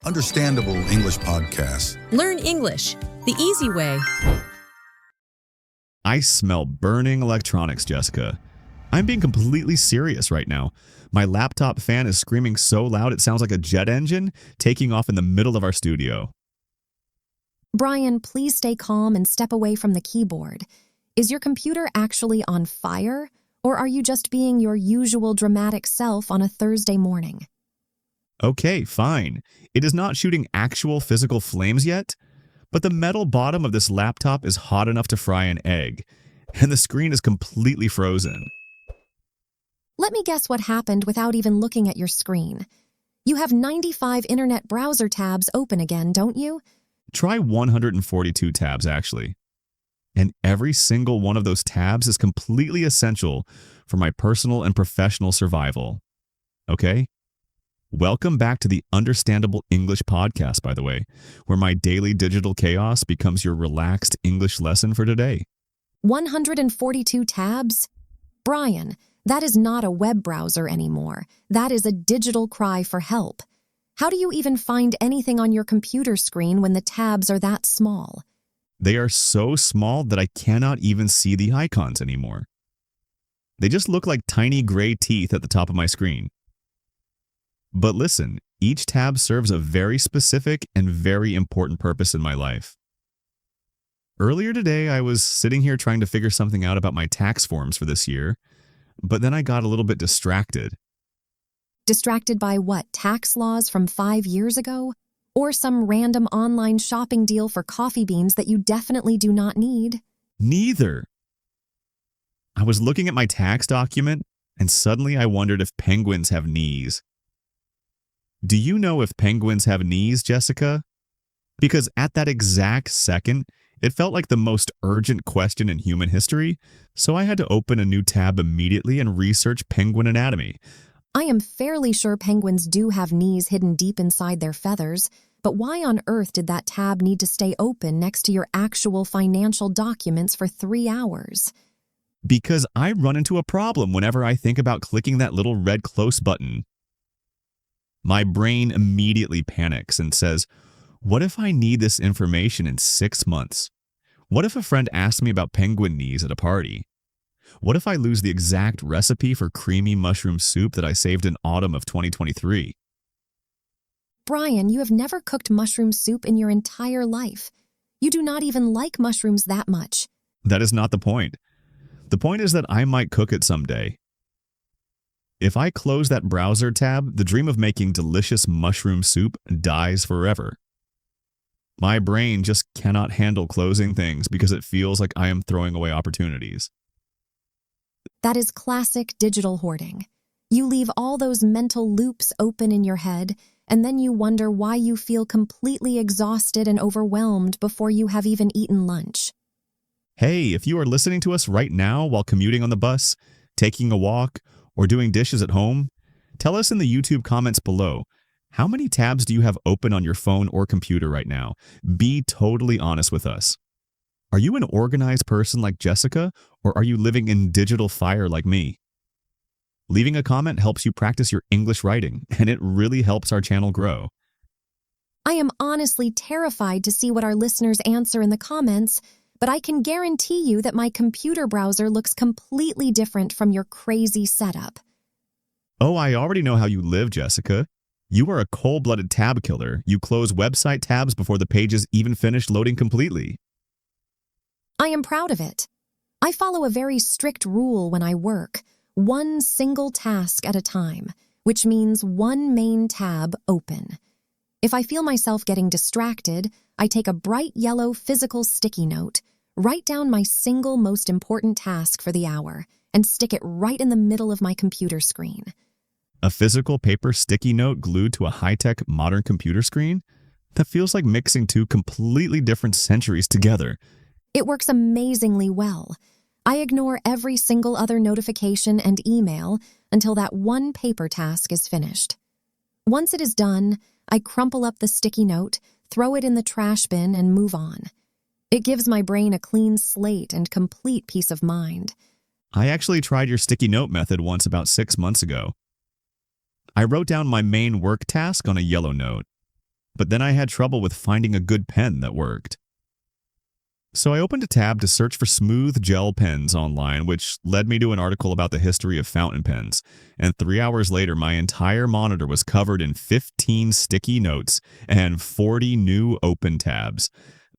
understandable English podcast. Learn English the easy way. I smell burning electronics, Jessica. I'm being completely serious right now. My laptop fan is screaming so loud it sounds like a jet engine taking off in the middle of our studio. Brian, please stay calm and step away from the keyboard. Is your computer actually on fire, or are you just being your usual dramatic self on a Thursday morning? Okay, fine. It is not shooting actual physical flames yet, but the metal bottom of this laptop is hot enough to fry an egg, and the screen is completely frozen. Let me guess what happened without even looking at your screen. You have 95 internet browser tabs open again, don't you? Try 142 tabs, actually. And every single one of those tabs is completely essential for my personal and professional survival. Okay? Welcome back to the Understandable English podcast, by the way, where my daily digital chaos becomes your relaxed English lesson for today. 142 tabs? Brian, that is not a web browser anymore. That is a digital cry for help. How do you even find anything on your computer screen when the tabs are that small? They are so small that I cannot even see the icons anymore. They just look like tiny gray teeth at the top of my screen. But listen, each tab serves a very specific and very important purpose in my life. Earlier today, I was sitting here trying to figure something out about my tax forms for this year, but then I got a little bit distracted. Distracted by what, tax laws from 5 years ago? Or some random online shopping deal for coffee beans that you definitely do not need? Neither. I was looking at my tax document, and suddenly I wondered if penguins have knees. Do you know if penguins have knees, Jessica? Because at that exact second, it felt like the most urgent question in human history, so I had to open a new tab immediately and research penguin anatomy. I am fairly sure penguins do have knees hidden deep inside their feathers, but why on earth did that tab need to stay open next to your actual financial documents for 3 hours? Because I run into a problem whenever I think about clicking that little red close button. My brain immediately panics and says, what if I need this information in 6 months? What if a friend asks me about penguin knees at a party? What if I lose the exact recipe for creamy mushroom soup that I saved in autumn of 2023? Brian, you have never cooked mushroom soup in your entire life. You do not even like mushrooms that much. That is not the point. The point is that I might cook it someday. If I close that browser tab, the dream of making delicious mushroom soup dies forever. My brain just cannot handle closing things because it feels like I am throwing away opportunities. That is classic digital hoarding. You leave all those mental loops open in your head, and then you wonder why you feel completely exhausted and overwhelmed before you have even eaten lunch. Hey, if you are listening to us right now while commuting on the bus, taking a walk, or doing dishes at home, tell us in the YouTube comments below, how many tabs do you have open on your phone or computer right now? Be totally honest with us. Are you an organized person like Jessica, or are you living in digital fire like me? Leaving a comment helps you practice your English writing, and it really helps our channel grow. I am honestly terrified to see what our listeners answer in the comments, but I can guarantee you that my computer browser looks completely different from your crazy setup. Oh, I already know how you live, Jessica. You are a cold-blooded tab killer. You close website tabs before the pages even finish loading completely. I am proud of it. I follow a very strict rule when I work, one single task at a time, which means one main tab open. If I feel myself getting distracted, I take a bright yellow physical sticky note, write down my single most important task for the hour, and stick it right in the middle of my computer screen. A physical paper sticky note glued to a high-tech modern computer screen? That feels like mixing two completely different centuries together. It works amazingly well. I ignore every single other notification and email until that one paper task is finished. Once it is done, I crumple up the sticky note, throw it in the trash bin, and move on. It gives my brain a clean slate and complete peace of mind. I actually tried your sticky note method once about 6 months ago. I wrote down my main work task on a yellow note. but then I had trouble with finding a good pen that worked. So I opened a tab to search for smooth gel pens online, which led me to an article about the history of fountain pens. And 3 hours later, my entire monitor was covered in 15 sticky notes and 40 new open tabs.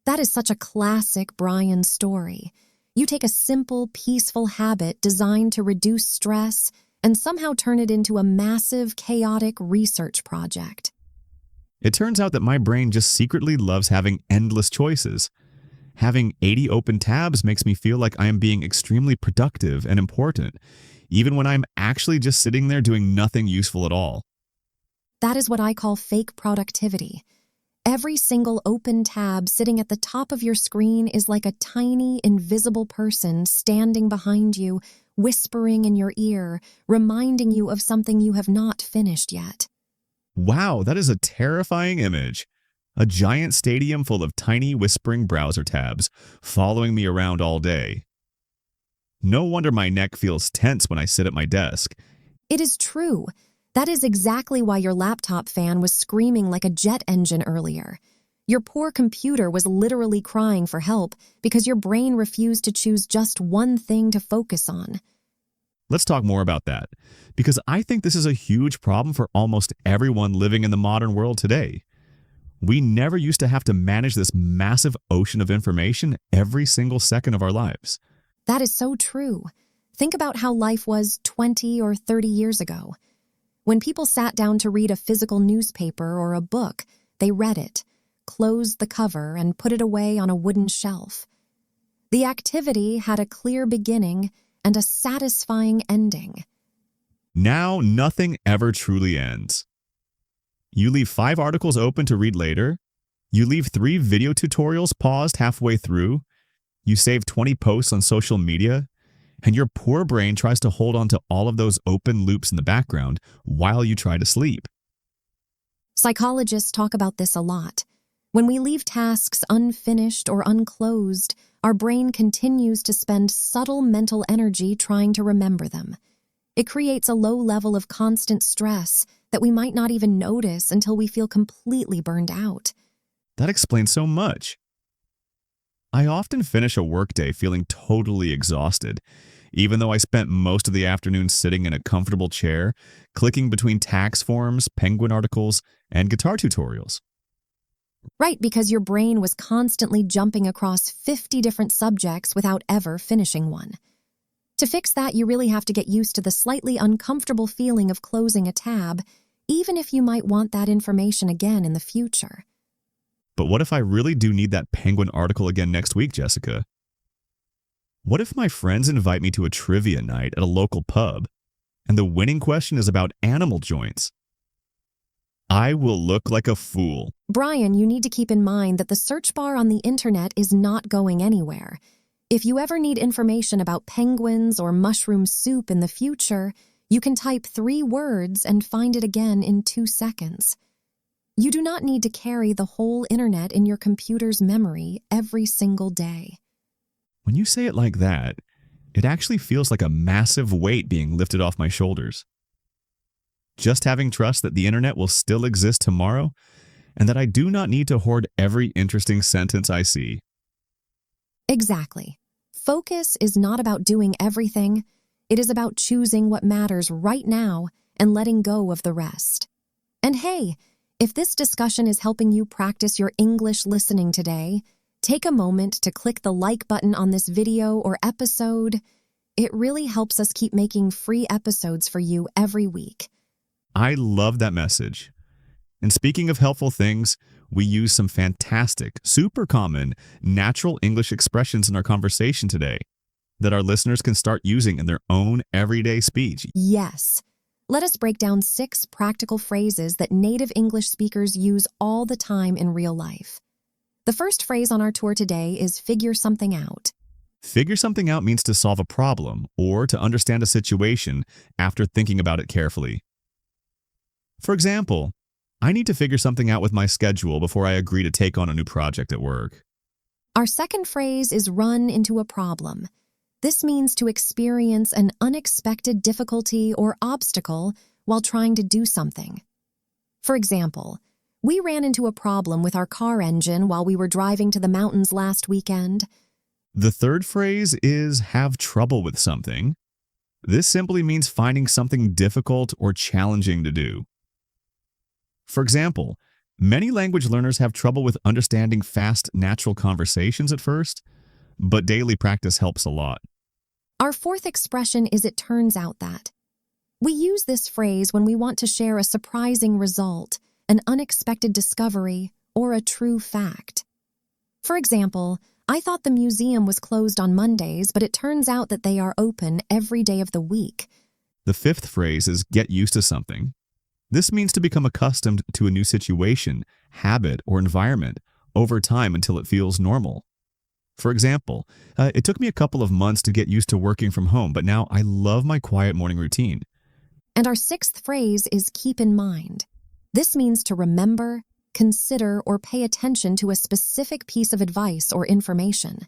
That is such a classic Brian story. You take a simple, peaceful habit designed to reduce stress and somehow turn it into a massive, chaotic research project. It turns out that my brain just secretly loves having endless choices. Having 80 open tabs makes me feel like I am being extremely productive and important, even when I'm actually just sitting there doing nothing useful at all. That is what I call fake productivity. Every single open tab sitting at the top of your screen is like a tiny, invisible person standing behind you, whispering in your ear, reminding you of something you have not finished yet. Wow, that is a terrifying image. A giant stadium full of tiny whispering browser tabs following me around all day. No wonder my neck feels tense when I sit at my desk. It is true. That is exactly why your laptop fan was screaming like a jet engine earlier. Your poor computer was literally crying for help because your brain refused to choose just one thing to focus on. Let's talk more about that, because I think this is a huge problem for almost everyone living in the modern world today. We never used to have to manage this massive ocean of information every single second of our lives. That is so true. Think about how life was 20 or 30 years ago. When people sat down to read a physical newspaper or a book, they read it, closed the cover, and put it away on a wooden shelf. The activity had a clear beginning and a satisfying ending. Now, nothing ever truly ends. You leave 5 articles open to read later. You leave 3 video tutorials paused halfway through. You save 20 posts on social media. And your poor brain tries to hold on to all of those open loops in the background while you try to sleep. Psychologists talk about this a lot. When we leave tasks unfinished or unclosed, our brain continues to spend subtle mental energy trying to remember them. It creates a low level of constant stress that we might not even notice until we feel completely burned out. That explains so much. I often finish a workday feeling totally exhausted, even though I spent most of the afternoon sitting in a comfortable chair, clicking between tax forms, penguin articles, and guitar tutorials. Right, because your brain was constantly jumping across 50 different subjects without ever finishing one. To fix that, you really have to get used to the slightly uncomfortable feeling of closing a tab, even if you might want that information again in the future. But what if I really do need that penguin article again next week, Jessica? What if my friends invite me to a trivia night at a local pub, and the winning question is about animal joints? I will look like a fool. Brian, you need to keep in mind that the search bar on the internet is not going anywhere. If you ever need information about penguins or mushroom soup in the future, you can type 3 words and find it again in 2 seconds. You do not need to carry the whole internet in your computer's memory every single day. When you say it like that, it actually feels like a massive weight being lifted off my shoulders. Just having trust that the internet will still exist tomorrow, and that I do not need to hoard every interesting sentence I see. Exactly. Focus is not about doing everything. It is about choosing what matters right now and letting go of the rest. And hey, if this discussion is helping you practice your English listening today, take a moment to click the like button on this video or episode. It really helps us keep making free episodes for you every week. I love that message. And speaking of helpful things, we use some fantastic, super common, natural English expressions in our conversation today that our listeners can start using in their own everyday speech. Yes. Let us break down 6 practical phrases that native English speakers use all the time in real life. The first phrase on our tour today is figure something out. Figure something out means to solve a problem or to understand a situation after thinking about it carefully. For example, I need to figure something out with my schedule before I agree to take on a new project at work. Our second phrase is run into a problem. This means to experience an unexpected difficulty or obstacle while trying to do something. For example, We ran into a problem with our car engine while we were driving to the mountains last weekend. The third phrase is have trouble with something. This simply means finding something difficult or challenging to do. For example, many language learners have trouble with understanding fast, natural conversations at first, but daily practice helps a lot. Our fourth expression is it turns out that. We use this phrase when we want to share a surprising result, an unexpected discovery, or a true fact. For example, I thought the museum was closed on Mondays, but it turns out that they are open every day of the week. The fifth phrase is get used to something. This means to become accustomed to a new situation, habit, or environment over time until it feels normal. For example, it took me a couple of months to get used to working from home, but now I love my quiet morning routine. And our sixth phrase is keep in mind. This means to remember, consider, or pay attention to a specific piece of advice or information.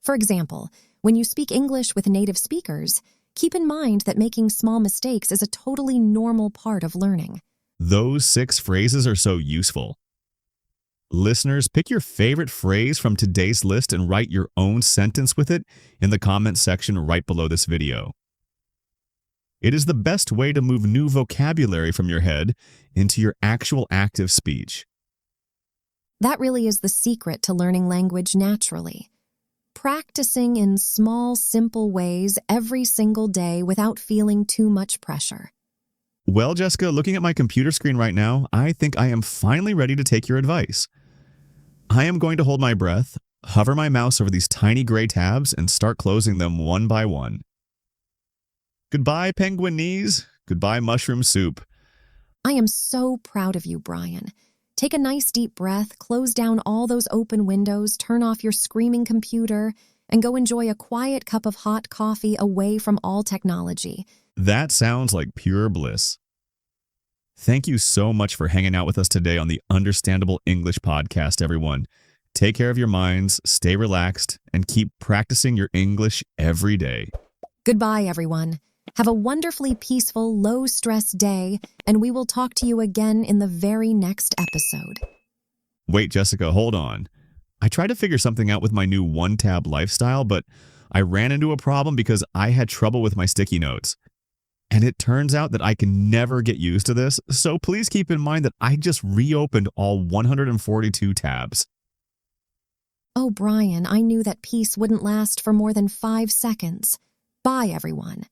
For example, when you speak English with native speakers, keep in mind that making small mistakes is a totally normal part of learning. Those 6 phrases are so useful. Listeners, pick your favorite phrase from today's list and write your own sentence with it in the comments section right below this video. It is the best way to move new vocabulary from your head into your actual active speech. That really is the secret to learning language naturally. Practicing in small, simple ways every single day without feeling too much pressure. Well, Jessica, looking at my computer screen right now, I think I am finally ready to take your advice. I am going to hold my breath, hover my mouse over these tiny gray tabs, and start closing them one by one. Goodbye, penguin knees. Goodbye, mushroom soup. I am so proud of you, Brian. Take a nice deep breath, close down all those open windows, turn off your screaming computer, and go enjoy a quiet cup of hot coffee away from all technology. That sounds like pure bliss. Thank you so much for hanging out with us today on the Understandable English podcast, everyone. Take care of your minds, stay relaxed, and keep practicing your English every day. Goodbye, everyone. Have a wonderfully peaceful, low-stress day, and we will talk to you again in the very next episode. Wait, Jessica, hold on. I tried to figure something out with my new one-tab lifestyle, but I ran into a problem because I had trouble with my sticky notes. And it turns out that I can never get used to this, so please keep in mind that I just reopened all 142 tabs. Oh, Brian, I knew that peace wouldn't last for more than 5 seconds. Bye, everyone.